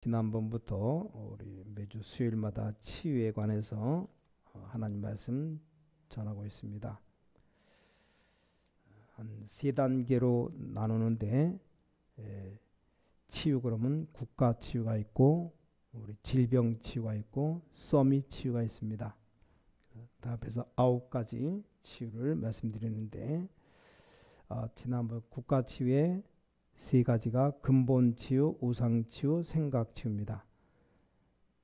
지난번부터 우리 매주 수요일마다 치유에 관해서 하나님 말씀 전하고 있습니다. 한 세 단계로 나누는데 치유 그러면 국가 치유가 있고 우리 질병 치유가 있고 서밋 치유가 있습니다. 다 합해서 9가지 치유를 말씀드리는데 지난번 국가 치유에 세 가지가 근본 치유, 우상 치유, 생각 치유입니다.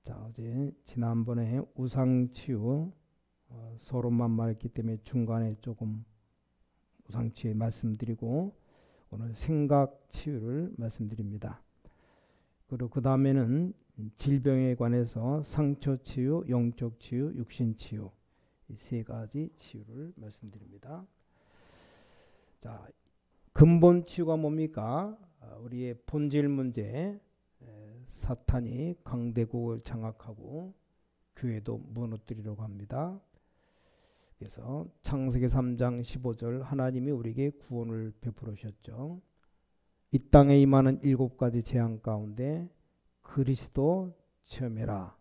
자, 어제 지난번에 우상 치유 서론만 말했기 때문에 중간에 조금 우상 치유 말씀드리고 오늘 생각 치유를 말씀드립니다. 그리고 그 다음에는 질병에 관해서 상처 치유, 영적 치유, 육신 치유 이 세 가지 치유를 말씀드립니다. 자, 근본 치유가 뭡니까? 우리의 본질 문제, 사탄이 강대국을 장악하고 교회도 무너뜨리려고 합니다. 그래서 창세기 3장 15절 하나님이 우리에게 구원을 베풀으셨죠. 이 땅에 임하는 7가지 재앙 가운데 그리스도 체험해라.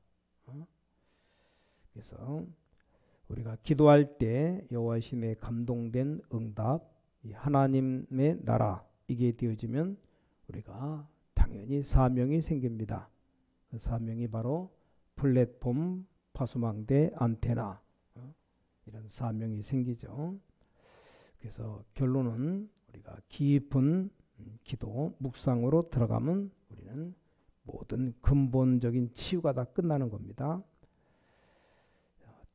그래서 우리가 기도할 때 여호와 신에 감동된 응답, 하나님의 나라 이게 되어지면 우리가 당연히 사명이 생깁니다. 그 사명이 바로 플랫폼, 파수망대, 안테나 이런 사명이 생기죠. 그래서 결론은 우리가 깊은 기도, 묵상으로 들어가면 우리는 모든 근본적인 치유가 다 끝나는 겁니다.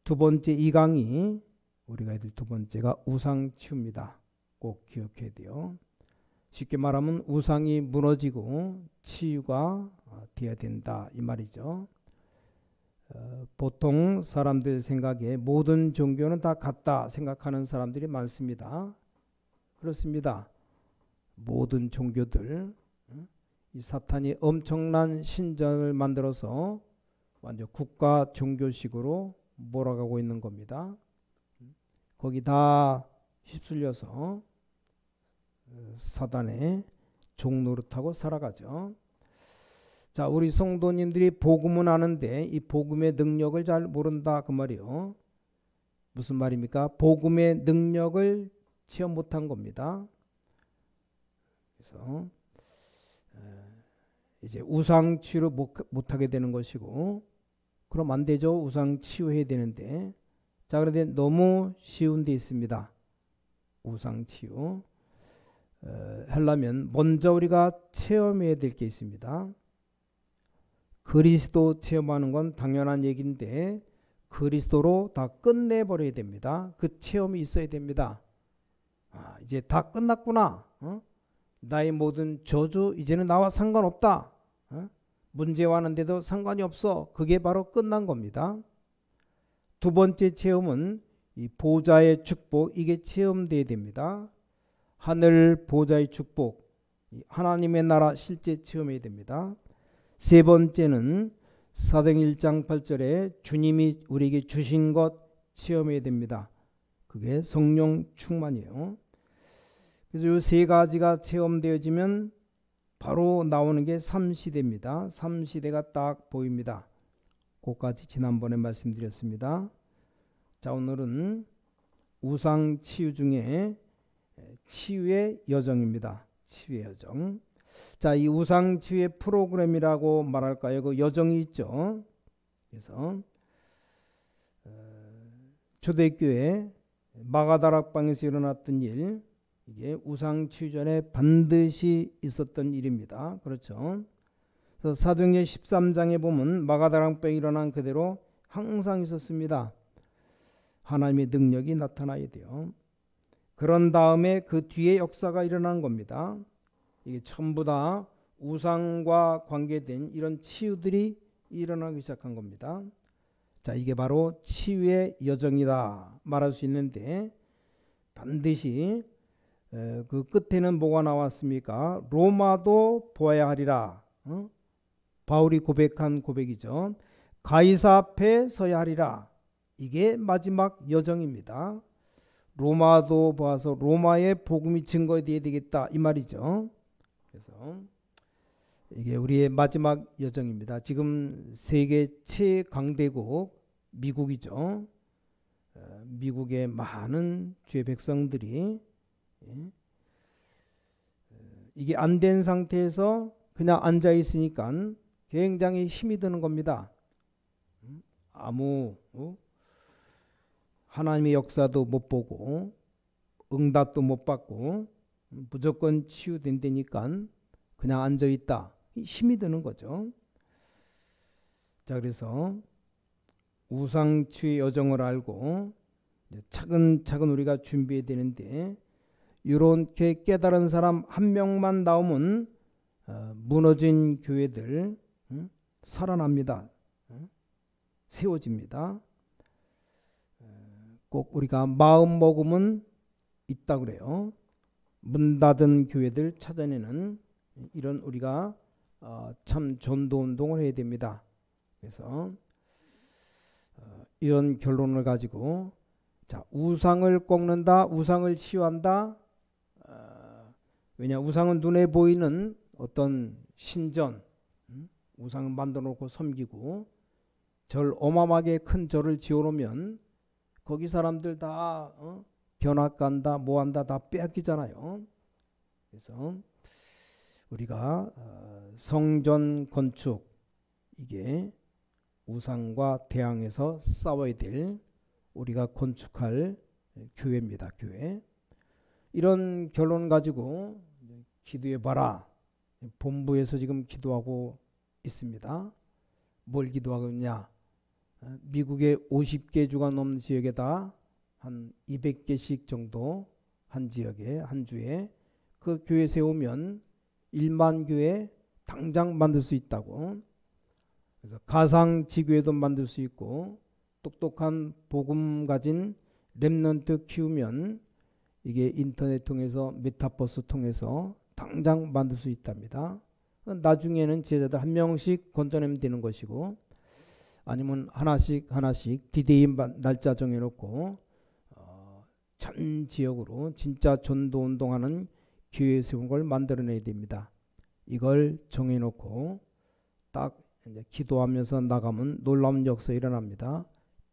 두 번째 이 강의 우리가 해줄 두 번째가 우상 치유입니다. 꼭 기억해야 돼요. 쉽게 말하면 우상이 무너지고 치유가 되어야 된다 이 말이죠. 보통 사람들 생각에 모든 종교는 다 같다 생각하는 사람들이 많습니다. 그렇습니다. 모든 종교들 이 사탄이 엄청난 신전을 만들어서 완전 국가 종교식으로 몰아가고 있는 겁니다. 거기 다 휩쓸려서 사단의 종노릇하고 살아가죠. 자, 우리 성도님들이 복음은 아는데 이 복음의 능력을 잘 모른다 그 말이요. 무슨 말입니까? 복음의 능력을 체험 못한 겁니다. 그래서 이제 우상 치유를 못하게 되는 것이고, 그럼 안 되죠. 우상 치유해야 되는데. 자, 그런데 너무 쉬운 데 있습니다. 우상 치유 하려면 먼저 우리가 체험해야 될 게 있습니다. 그리스도 체험하는 건 당연한 얘기인데 그리스도로 다 끝내버려야 됩니다. 그 체험이 있어야 됩니다. 이제 다 끝났구나. 나의 모든 저주 이제는 나와 상관없다. 문제 왔는데도 상관이 없어. 그게 바로 끝난 겁니다. 두 번째 체험은 이 보좌의 축복, 이게 체험돼야 됩니다. 하늘 보좌의 축복, 하나님의 나라 실제 체험해야 됩니다. 세 번째는 사도행 1장 8절에 주님이 우리에게 주신 것 체험해야 됩니다. 그게 성령 충만이에요. 그래서 이 세 가지가 체험되어지면 바로 나오는 게 3시대입니다. 3시대가 딱 보입니다. 그것까지 지난번에 말씀드렸습니다. 자, 오늘은 우상 치유 중에 치유의 여정입니다. 치유의 여정. 자, 이 우상 치유의 프로그램이라고 말할까요? 그 여정이 있죠. 그래서 초대교회 마가다락방에서 일어났던 일, 이게 우상 치유 전에 반드시 있었던 일입니다. 그렇죠. 그래서 사도행전 13장에 보면 마가다락방에 일어난 그대로 항상 있었습니다. 하나님의 능력이 나타나야 돼요. 그런 다음에 그 뒤에 역사가 일어난 겁니다. 이게 전부 다 우상과 관계된 이런 치유들이 일어나기 시작한 겁니다. 자, 이게 바로 치유의 여정이다 말할 수 있는데 반드시 그 끝에는 뭐가 나왔습니까? 로마도 보아야 하리라. 바울이 고백한 고백이죠. 가이사 앞에 서야 하리라. 이게 마지막 여정입니다. 로마도 보아서 로마의 복음이 증거되어야 되겠다 이 말이죠. 그래서 이게 우리의 마지막 여정입니다. 지금 세계 최강대국 미국이죠. 미국의 많은 주의 백성들이 이게 안 된 상태에서 그냥 앉아 있으니까 굉장히 힘이 드는 겁니다. 아무 하나님의 역사도 못 보고 응답도 못 받고 무조건 치유된다니까 그냥 앉아 있다. 힘이 드는 거죠. 자, 그래서 우상치유의 여정을 알고 차근차근 우리가 준비해야 되는데, 이렇게 깨달은 사람 한 명만 나오면 무너진 교회들 살아납니다. 세워집니다. 꼭 우리가 마음 먹으면 있다 그래요. 문 닫은 교회들 찾아내는 이런 우리가 참 전도 운동을 해야 됩니다. 그래서 이런 결론을 가지고, 자, 우상을 꺾는다, 우상을 치유한다. 왜냐, 우상은 눈에 보이는 어떤 신전, 우상을 만들어 놓고 섬기고 절 어마어마하게 큰 절을 지어놓으면 거기 사람들 다 견학간다 뭐한다 다 빼앗기잖아요. 그래서 우리가 성전 건축, 이게 우상과 대항해서 싸워야 될 우리가 건축할 교회입니다. 교회. 이런 결론 가지고 기도해 봐라. 본부에서 지금 기도하고 있습니다. 뭘 기도하고 있냐? 미국의 50개 주가 넘는 지역에다 한 200개씩 정도 한 지역에 한 주에 그 교회 세우면 1만 교회 당장 만들 수 있다고. 그래서 가상 지교회도 만들 수 있고 똑똑한 복음 가진 렘넌트 키우면 이게 인터넷 통해서 메타버스 통해서 당장 만들 수 있답니다. 나중에는 제자들 한 명씩 건져내면 되는 것이고, 아니면 하나씩 디데이 날짜 정해놓고 전 지역으로 진짜 전도 운동하는 교회 세운 걸 만들어내야 됩니다. 이걸 정해놓고 딱 이제 기도하면서 나가면 놀라운 역사 일어납니다.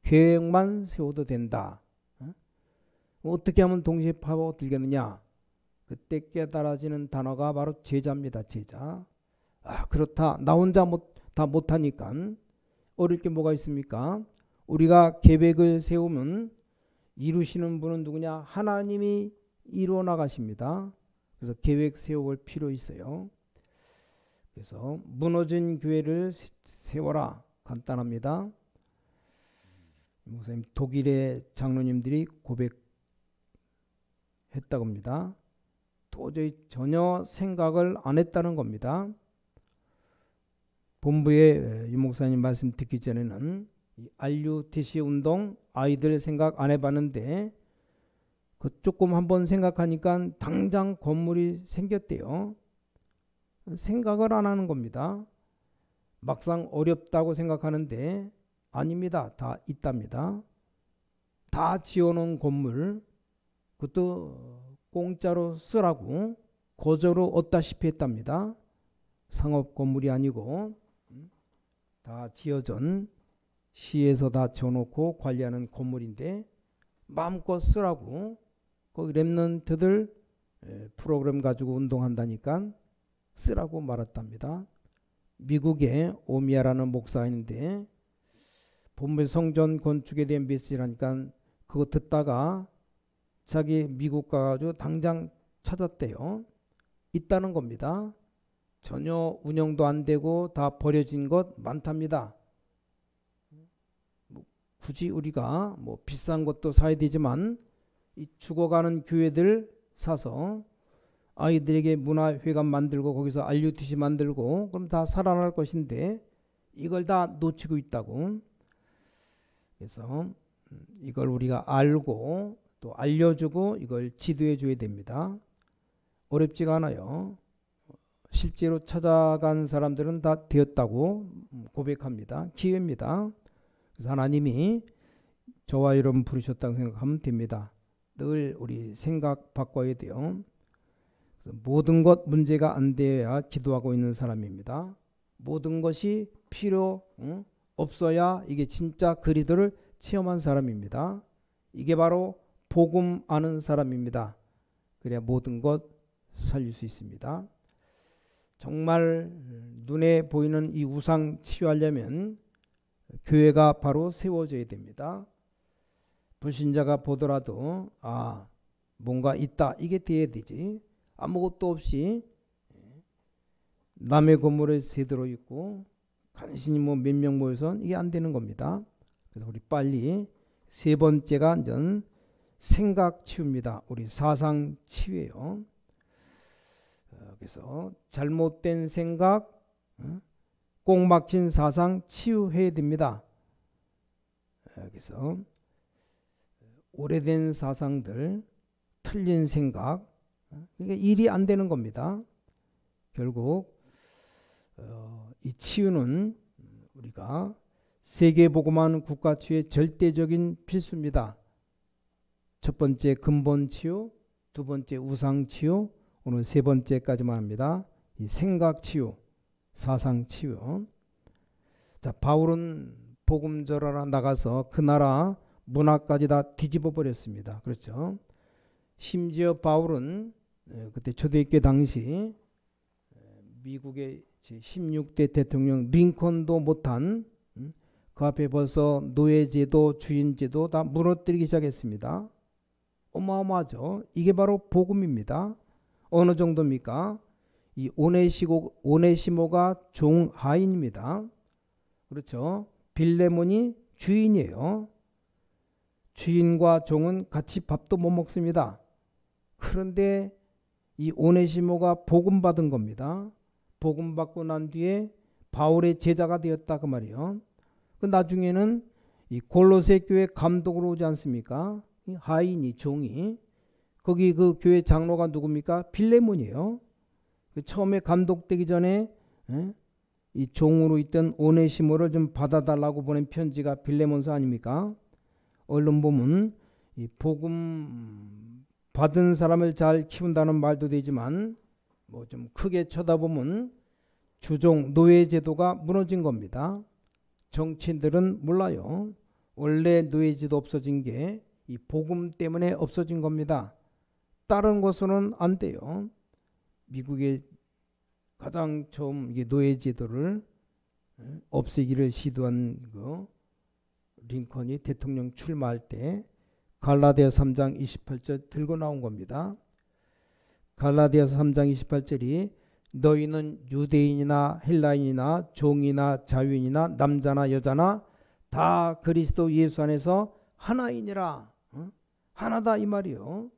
계획만 세워도 된다. 어떻게 하면 동시에 파고들겠느냐? 그때 깨달아지는 단어가 바로 제자입니다. 제자. 그렇다. 나 혼자 다 못하니까 어릴 게 뭐가 있습니까? 우리가 계획을 세우면 이루시는 분은 누구냐? 하나님이 이루어 나가십니다. 그래서 계획 세워볼 필요 있어요. 그래서 무너진 교회를 세워라. 간단합니다. 목사님, 독일의 장로님들이 고백했다고 합니다. 도저히 전혀 생각을 안 했다는 겁니다. 본부에 유 목사님 말씀 듣기 전에는 RUTC 운동 아이들 생각 안 해봤는데, 그 조금 한번 생각하니까 당장 건물이 생겼대요. 생각을 안 하는 겁니다. 막상 어렵다고 생각하는데 아닙니다. 다 있답니다. 다 지어놓은 건물, 그것도 공짜로 쓰라고 거저로 얻다시피 했답니다. 상업 건물이 아니고 다 지어전 시에서 다 지어놓고 관리하는 건물인데 마음껏 쓰라고 거기 렘넌트들 프로그램 가지고 운동한다니까 쓰라고 말했답니다. 미국에 오미야라는 목사가 있는데 본부 성전 건축에 대한 메시지라니까 그거 듣다가 자기 미국 가가지고 당장 찾았대요. 있다는 겁니다. 전혀 운영도 안 되고 다 버려진 것 많답니다. 굳이 우리가 뭐 비싼 것도 사야 되지만 이 죽어가는 교회들 사서 아이들에게 문화회관 만들고 거기서 RUTC 만들고 그럼 다 살아날 것인데 이걸 다 놓치고 있다고. 그래서 이걸 우리가 알고 또 알려주고 이걸 지도해 줘야 됩니다. 어렵지가 않아요. 실제로 찾아간 사람들은 다 되었다고 고백합니다. 기회입니다. 그래서 하나님이 저와 여러분 부르셨다고 생각하면 됩니다. 늘 우리 생각 바꿔야 돼요. 모든 것 문제가 안 되어야 기도하고 있는 사람입니다. 모든 것이 필요 없어야 이게 진짜 그리스도를 체험한 사람입니다. 이게 바로 복음 아는 사람입니다. 그래야 모든 것 살릴 수 있습니다. 정말 눈에 보이는 이 우상 치유하려면 교회가 바로 세워져야 됩니다. 불신자가 보더라도 뭔가 있다 이게 돼야 되지. 아무것도 없이 남의 건물에 새들어 있고 간신히 뭐 몇 명 모여서 이게 안 되는 겁니다. 그래서 우리 빨리 세 번째가 완전 생각 치유입니다. 우리 사상 치유예요. 그래서 잘못된 생각, 꼭 막힌 사상 치유해야 됩니다. 그래서 오래된 사상들, 틀린 생각, 이게 일이 안 되는 겁니다. 결국 이 치유는 우리가 세계복음화하는 국가치유의 절대적인 필수입니다. 첫 번째 근본 치유, 두 번째 우상 치유, 오늘 세 번째까지만 합니다. 이 생각 치유, 사상 치유. 자, 바울은 복음 전하러 나가서 그 나라 문화까지 다 뒤집어 버렸습니다. 그렇죠? 심지어 바울은 그때 초대교회 당시 미국의 제16대 대통령 링컨도 못한 그 앞에 벌써 노예제도, 주인제도 다 무너뜨리기 시작했습니다. 어마어마하죠. 이게 바로 복음입니다. 어느 정도입니까? 이 오네시모가 종하인입니다. 그렇죠? 빌레몬이 주인이에요. 주인과 종은 같이 밥도 못 먹습니다. 그런데 이 오네시모가 복음 받은 겁니다. 복음 받고 난 뒤에 바울의 제자가 되었다 그 말이에요. 그 나중에는 이 골로새 교회 감독으로 오지 않습니까? 이 하인이 종이 거기 그 교회 장로가 누굽니까? 빌레몬이에요. 그 처음에 감독되기 전에 이 종으로 있던 오네시모를 좀 받아달라고 보낸 편지가 빌레몬서 아닙니까? 얼른 보면 이 복음 받은 사람을 잘 키운다는 말도 되지만 뭐 좀 크게 쳐다보면 주종 노예 제도가 무너진 겁니다. 정치인들은 몰라요. 원래 노예 제도 없어진 게 이 복음 때문에 없어진 겁니다. 다른 것으로는 안 돼요. 미국의 가장 처음 이게 노예 제도를 없애기를 시도한 그 링컨이 대통령 출마할 때 갈라디아 3장 28절 들고 나온 겁니다. 갈라디아서 3장 28절이 너희는 유대인이나 헬라인이나 종이나 자유인이나 남자나 여자나 다 그리스도 예수 안에서 하나이니라. 하나다 이 말이요.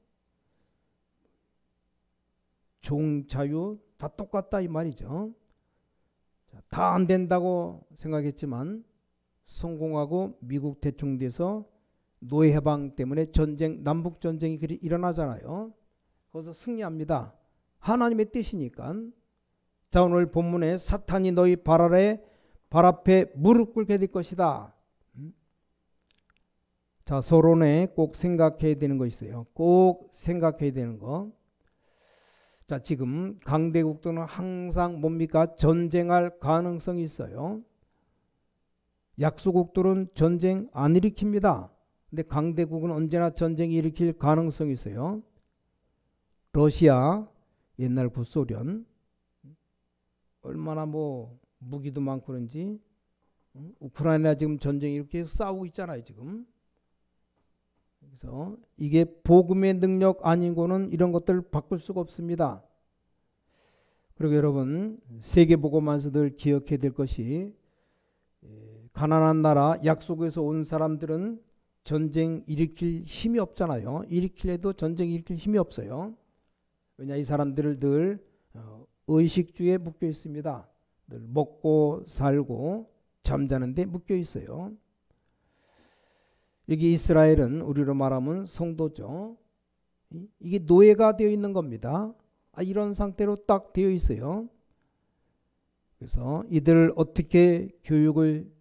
종 자유 다 똑같다 이 말이죠. 다 안 된다고 생각했지만 성공하고 미국 대통령 돼서 노예 해방 때문에 전쟁, 남북 전쟁이 일어나잖아요. 거기서 승리합니다. 하나님의 뜻이니까. 자, 오늘 본문에 사탄이 너희 발 앞에 무릎 꿇게 될 것이다. 자, 서론에 꼭 생각해야 되는 거 있어요. 꼭 생각해야 되는 거. 자, 지금 강대국들은 항상 뭡니까? 전쟁할 가능성이 있어요. 약소국들은 전쟁 안 일으킵니다. 근데 강대국은 언제나 전쟁 일으킬 가능성이 있어요. 러시아, 옛날 구소련 얼마나 뭐 무기도 많고 그런지 우크라이나 지금 전쟁 이렇게 싸우고 있잖아요 지금. 그래서 이게 복음의 능력 아니고는 이런 것들 바꿀 수가 없습니다. 그리고 여러분 세계복음에서들 기억해야 될 것이 가난한 나라 약속에서 온 사람들은 전쟁 일으킬 힘이 없잖아요. 일으키려도 전쟁 일으킬 힘이 없어요. 왜냐 이 사람들을 늘 의식주에 묶여 있습니다. 늘 먹고 살고 잠자는 데 묶여 있어요. 여기 이스라엘은 우리로 말하면 성도죠. 이게 노예가 되어 있는 겁니다. 이런 상태로 딱 되어 있어요. 그래서 이들을 어떻게 교육을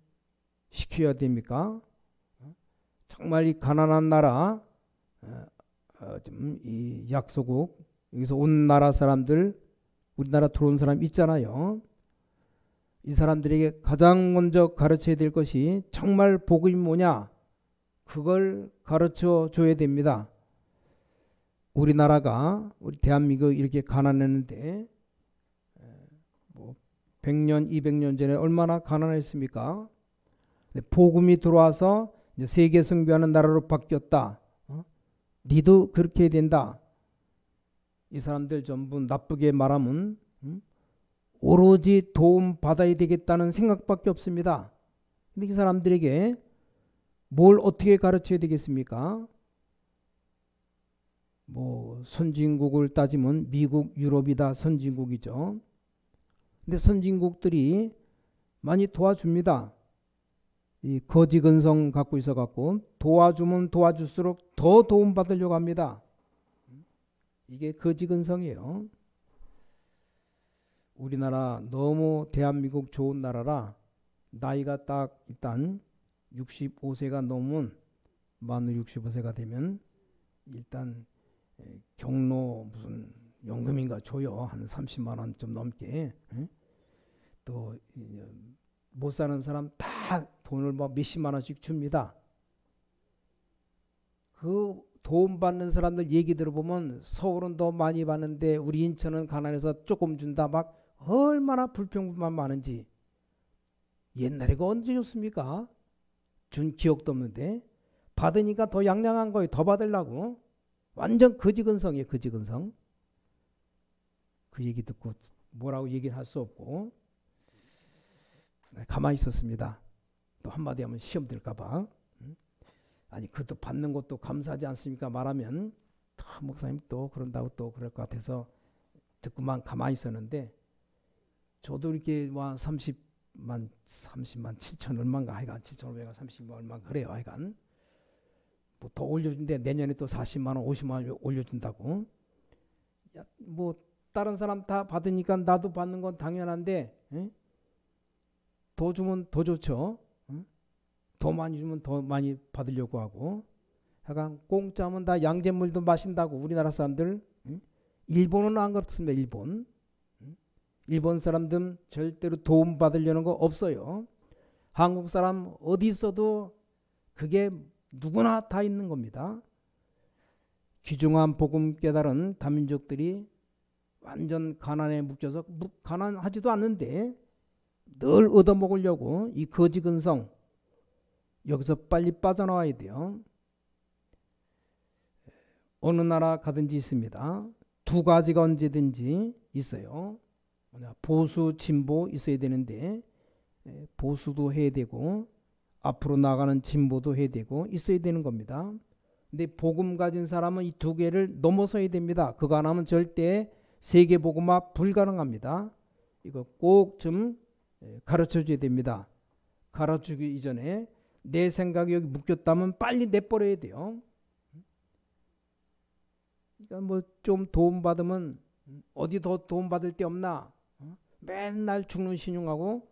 시켜야 됩니까? 정말 이 가난한 나라 이 약소국 여기서 온 나라 사람들, 우리나라 들어온 사람 있잖아요. 이 사람들에게 가장 먼저 가르쳐야 될 것이 정말 복음이 뭐냐, 그걸 가르쳐 줘야 됩니다. 우리나라가, 우리 대한민국 이렇게 가난했는데 100년, 200년 전에 얼마나 가난했습니까? 복음이 들어와서 이제 세계 선교하는 나라로 바뀌었다. 니도 그렇게 해야 된다. 이 사람들 전부 나쁘게 말하면 오로지 도움 받아야 되겠다는 생각밖에 없습니다. 근데 이 사람들에게 뭘 어떻게 가르쳐야 되겠습니까? 뭐 선진국을 따지면 미국, 유럽이 다 선진국이죠. 근데 선진국들이 많이 도와줍니다. 이 거지근성 갖고 있어 갖고 도와주면 도와줄수록 더 도움 받으려고 합니다. 이게 거지근성이에요. 우리나라 너무 대한민국 좋은 나라라 나이가 딱 일단 65세가 넘으면 만 65세가 되면 일단 경로 무슨 연금인가 줘요. 한 30만 원 좀 넘게. 또 못 사는 사람 다 돈을 뭐 몇십만 원씩 줍니다. 그 도움 받는 사람들 얘기 들어보면 서울은 더 많이 받는데 우리 인천은 가난해서 조금 준다, 막 얼마나 불평불만 많은지. 옛날에 그 언제 줬습니까? 준 기억도 없는데 받으니까 더 양양한 거예요. 더 받으려고. 완전 거지근성이에요. 거지근성. 그 얘기 듣고 뭐라고 얘기를 할 수 없고 가만히 있었습니다. 또 한마디 하면 시험 들까봐. 아니 그것도 받는 것도 감사하지 않습니까? 말하면 목사님 또 그런다고 또 그럴 것 같아서 듣고만 가만히 있었는데, 저도 이렇게 와 30만 7천 얼마인가, 하여간 7,500원 30만 얼마 그래요. 하여간 뭐 더 올려준대. 내년에 또 40만 원 50만 원 올려준다고. 야, 뭐 다른 사람 다 받으니까 나도 받는 건 당연한데, 더 주면 더 좋죠. 더 많이 주면 더 많이 받으려고 하고. 약간 공짜면 다 양잿물도 마신다고 우리나라 사람들. 일본은 안 그렇습니다. 일본 사람들은 절대로 도움 받으려는 거 없어요. 한국 사람 어디 있어도 그게 누구나 다 있는 겁니다. 귀중한 복음 깨달은 다민족들이 완전 가난에 묶여서 가난하지도 않는데 늘 얻어먹으려고 이 거지근성, 여기서 빨리 빠져나와야 돼요. 어느 나라 가든지 있습니다. 두 가지가 언제든지 있어요. 보수, 진보 있어야 되는데 보수도 해야 되고 앞으로 나가는 진보도 해야 되고 있어야 되는 겁니다. 근데 복음 가진 사람은 이 두 개를 넘어서야 됩니다. 그거 안 하면 절대 세계 복음화 불가능합니다. 이거 꼭 좀 가르쳐 줘야 됩니다. 가르쳐주기 이전에 내 생각이 여기 묶였다면 빨리 내버려야 돼요. 그러니까 뭐 좀 도움 받으면 어디 더 도움 받을 데 없나? 맨날 죽는 신용하고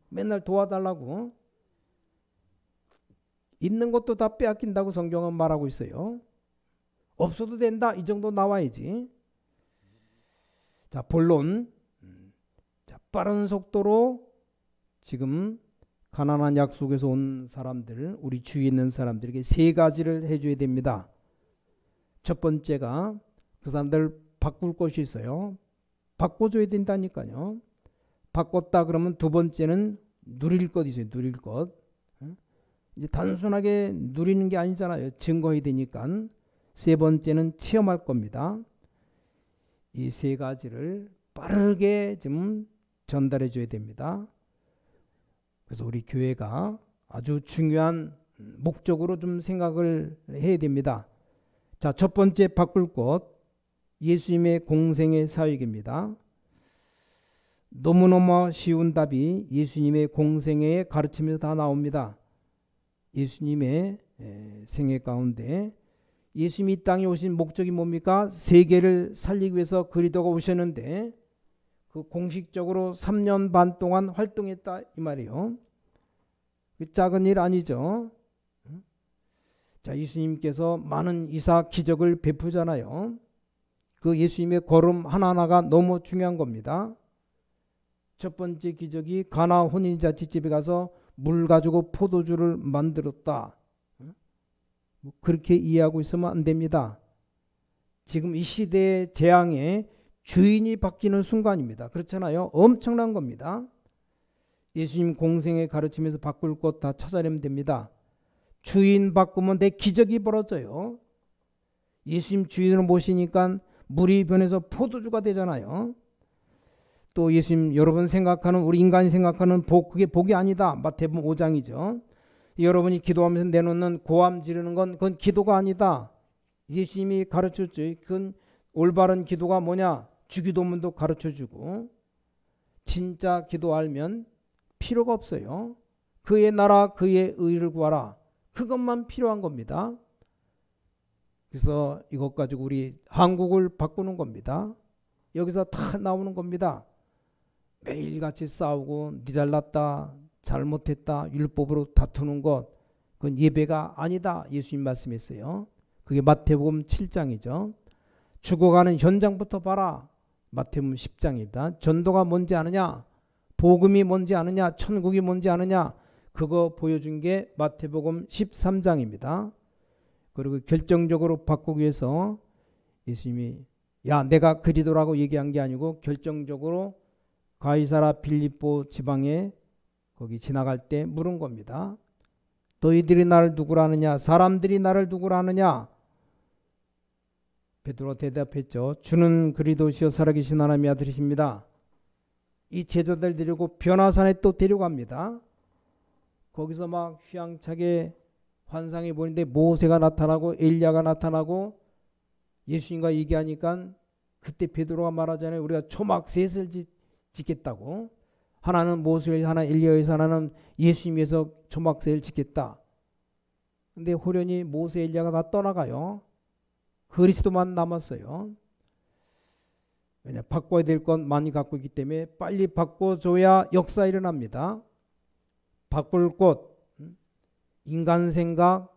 맨날 도와달라고. 있는 것도 다 빼앗긴다고 성경은 말하고 있어요. 없어도 된다, 이 정도 나와야지. 자, 본론. 자, 빠른 속도로 지금 가난한 약속에서 온 사람들, 우리 주위에 있는 사람들에게 세 가지를 해줘야 됩니다. 첫 번째가 그 사람들 바꿀 것이 있어요. 바꿔줘야 된다니까요. 바꿨다 그러면 두 번째는 누릴 것 있어요. 누릴 것. 이제 단순하게 누리는 게 아니잖아요. 증거해야 되니까. 세 번째는 체험할 겁니다. 이 세 가지를 빠르게 좀 전달해 줘야 됩니다. 그래서 우리 교회가 아주 중요한 목적으로 좀 생각을 해야 됩니다. 자, 첫 번째 바꿀 것, 예수님의 공생의 사역입니다. 너무너무 쉬운 답이 예수님의 공생애의 가르침에서 다 나옵니다. 예수님의 생애 가운데 예수님이 이 땅에 오신 목적이 뭡니까? 세계를 살리기 위해서 그리스도가 오셨는데 그 공식적으로 3년 반 동안 활동했다 이 말이에요. 작은 일 아니죠. 자, 예수님께서 많은 이사 기적을 베푸잖아요. 그 예수님의 걸음 하나하나가 너무 중요한 겁니다. 첫 번째 기적이 가나 혼인잔치집에 가서 물 가지고 포도주를 만들었다. 그렇게 이해하고 있으면 안 됩니다. 지금 이 시대의 재앙에 주인이 바뀌는 순간입니다. 그렇잖아요. 엄청난 겁니다. 예수님 공생의 가르침에서 바꿀 것 다 찾아내면 됩니다. 주인 바꾸면 내 기적이 벌어져요. 예수님 주인으로 모시니까 물이 변해서 포도주가 되잖아요. 또 예수님 여러분 생각하는 우리 인간이 생각하는 복, 그게 복이 아니다. 마태복음 5장이죠. 여러분이 기도하면서 내놓는 고함 지르는 건 그건 기도가 아니다. 예수님이 가르쳤죠. 그건 올바른 기도가 뭐냐? 주기도문도 가르쳐주고 진짜 기도 알면 필요가 없어요. 그의 나라 그의 의를 구하라. 그것만 필요한 겁니다. 그래서 이것 가지고 우리 한국을 바꾸는 겁니다. 여기서 다 나오는 겁니다. 매일같이 싸우고 니 잘났다 잘못했다 율법으로 다투는 것 그건 예배가 아니다. 예수님 말씀했어요. 그게 마태복음 7장이죠. 죽어가는 현장부터 봐라. 마태복음 10장입니다. 전도가 뭔지 아느냐? 복음이 뭔지 아느냐? 천국이 뭔지 아느냐? 그거 보여준 게 마태복음 13장입니다. 그리고 결정적으로 바꾸기 위해서 예수님이 야 내가 그리도라고 얘기한 게 아니고 결정적으로 가이사라 빌립보 지방에 거기 지나갈 때 물은 겁니다. 너희들이 나를 누구라 하느냐? 사람들이 나를 누구라 하느냐? 베드로 대답했죠. 주는 그리스도시요 살아계신 하나님의 아들이십니다. 이 제자들 데리고 변화산에 또 데려갑니다. 거기서 막 휘황차게 환상이 보이는데 모세가 나타나고 엘리야가 나타나고 예수님과 얘기하니까 그때 베드로가 말하잖아요. 우리가 초막 셋을 짓겠다고. 하나는 모세에서 하나 엘리야에서 하나는 예수님에서 초막 셋을 짓겠다. 근데 호련히 모세 엘리야가 다 떠나가요. 그리스도만 남았어요. 왜냐 바꿔야 될 건 많이 갖고 있기 때문에 빨리 바꿔줘야 역사 일어납니다. 바꿀 곳 인간 생각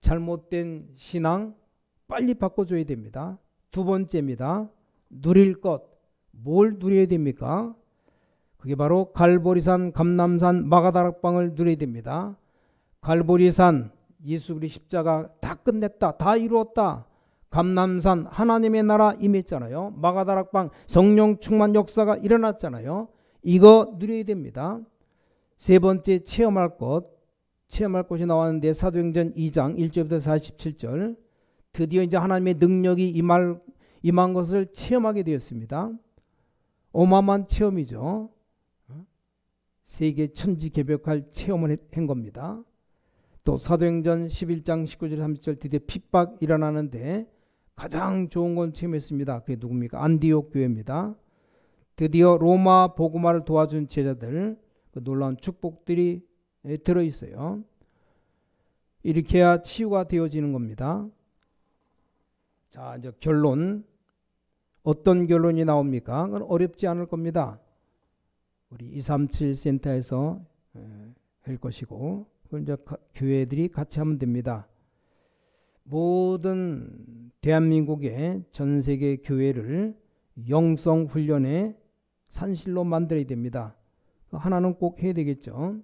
잘못된 신앙 빨리 바꿔줘야 됩니다. 두 번째입니다. 누릴 것. 뭘 누려야 됩니까? 그게 바로 갈보리산 감람산 마가다락방을 누려야 됩니다. 갈보리산 예수 그리스도의 십자가 다 끝냈다. 다 이루었다. 감람산 하나님의 나라 임했잖아요. 마가다락방 성령 충만 역사가 일어났잖아요. 이거 누려야 됩니다. 세 번째 체험할 것이 나왔는데 사도행전 2장 1절부터 47절 드디어 이제 하나님의 능력이 임한 것을 체험하게 되었습니다. 어마어마한 체험이죠. 세계 천지개벽할 체험을 한 겁니다. 또 사도행전 11장 19절 30절 드디어 핍박 일어나는데 가장 좋은 건 체험했습니다. 그게 누굽니까? 안디옥 교회입니다. 드디어 로마 복음화를 도와준 제자들 그 놀라운 축복들이 들어있어요. 이렇게 해야 치유가 되어지는 겁니다. 자 이제 결론 어떤 결론이 나옵니까? 그건 어렵지 않을 겁니다. 우리 237 센터에서 할 것이고 그걸 이제 교회들이 같이 하면 됩니다. 모든 대한민국의 전 세계 교회를 영성 훈련의 산실로 만들어야 됩니다. 하나는 꼭 해야 되겠죠.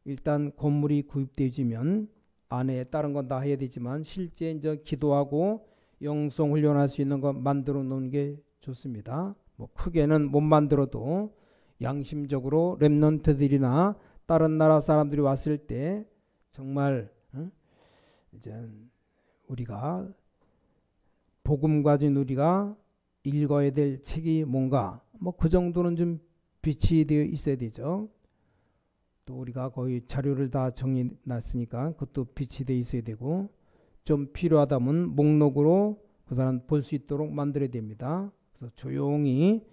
일단 건물이 구입되어지면 안에 다른 건 다 해야 되지만 실제 이제 기도하고 영성 훈련할 수 있는 거 만들어 놓는 게 좋습니다. 뭐 크게는 못 만들어도 양심적으로 렘넌트들이나 다른 나라 사람들이 왔을 때 정말 이제 우리가 복음 가진 우리가 읽어야 될 책이 뭔가 뭐 그 정도는 좀 비치되어 있어야 되죠. 또 우리가 거의 자료를 다 정리놨으니까 그것도 비치되어 있어야 되고 좀 필요하다면 목록으로 그 사람 볼 수 있도록 만들어야 됩니다. 그래서 조용히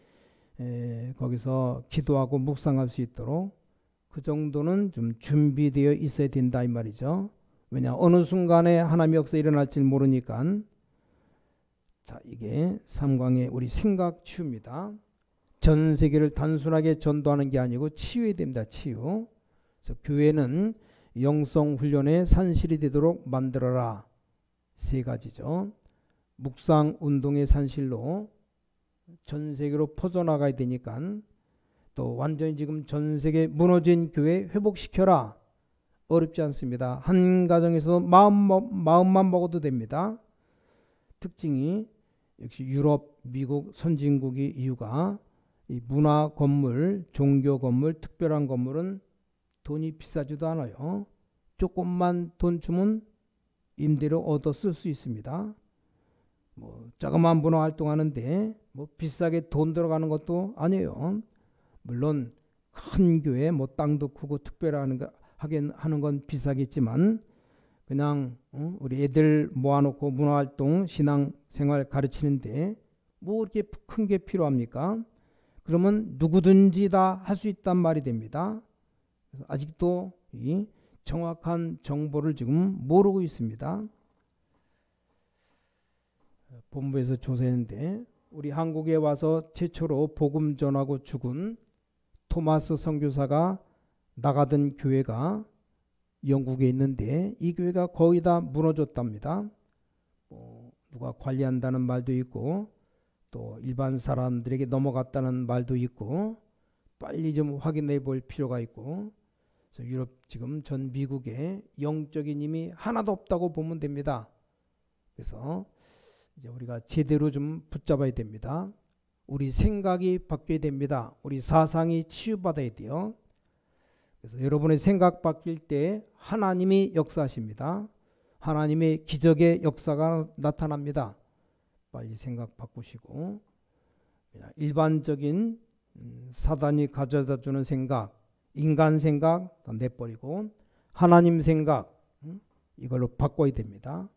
거기서 기도하고 묵상할 수 있도록 그 정도는 좀 준비되어 있어야 된다 이 말이죠. 왜냐 어느 순간에 하나님의 역사 일어날지 모르니까. 자 이게 삼광의 우리 생각 치유입니다. 전 세계를 단순하게 전도하는 게 아니고 치유해야 됩니다. 치유. 그래서 교회는 영성 훈련의 산실이 되도록 만들어라. 세 가지죠. 묵상 운동의 산실로 전 세계로 퍼져나가야 되니까 또 완전히 지금 전 세계 무너진 교회 회복시켜라. 어렵지 않습니다. 한 가정에서 마음만 먹어도 됩니다. 특징이 역시 유럽, 미국 선진국의 이유가 이 문화 건물, 종교 건물, 특별한 건물은 돈이 비싸지도 않아요. 조금만 돈 주면 임대료 얻어 쓸 수 있습니다. 자그마한 문화 활동하는데 비싸게 돈 들어가는 것도 아니에요. 물론 큰 교회 땅도 크고 특별한 거 하는 건 비싸겠지만 그냥 우리 애들 모아놓고 문화활동, 신앙생활 가르치는데 이렇게 큰 게 필요합니까? 그러면 누구든지 다 할 수 있단 말이 됩니다. 그래서 아직도 이 정확한 정보를 지금 모르고 있습니다. 본부에서 조사했는데 우리 한국에 와서 최초로 복음 전하고 죽은 토마스 선교사가 나가던 교회가 영국에 있는데 이 교회가 거의 다 무너졌답니다. 누가 관리한다는 말도 있고 또 일반 사람들에게 넘어갔다는 말도 있고 빨리 좀 확인해 볼 필요가 있고, 그래서 유럽 지금 전 미국에 영적인 힘이 하나도 없다고 보면 됩니다. 그래서 이제 우리가 제대로 좀 붙잡아야 됩니다. 우리 생각이 바뀌어야 됩니다. 우리 사상이 치유받아야 돼요. 그래서 여러분의 생각 바뀔 때 하나님이 역사하십니다. 하나님의 기적의 역사가 나타납니다. 빨리 생각 바꾸시고 일반적인 사단이 가져다 주는 생각, 인간 생각 다 내버리고 하나님 생각 이걸로 바꿔야 됩니다.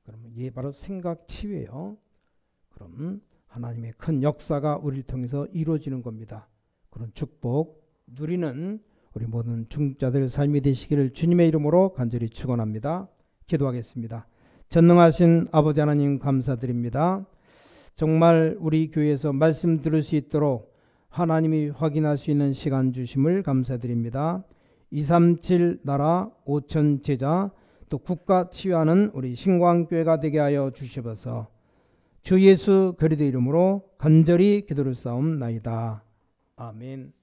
그러면 이게 바로 생각 치유예요. 그럼 하나님의 큰 역사가 우리를 통해서 이루어지는 겁니다. 그런 축복 누리는 우리 모든 중자들 삶이 되시기를 주님의 이름으로 간절히 축원합니다. 기도하겠습니다. 전능하신 아버지 하나님 감사드립니다. 정말 우리 교회에서 말씀 들을 수 있도록 하나님이 확인할 수 있는 시간 주심을 감사드립니다. 237 나라 5천 제자 또 국가 치유하는 우리 신광교회가 되게 하여 주시옵소서. 주 예수 그리스도 이름으로 간절히 기도를 싸움나이다. 아멘.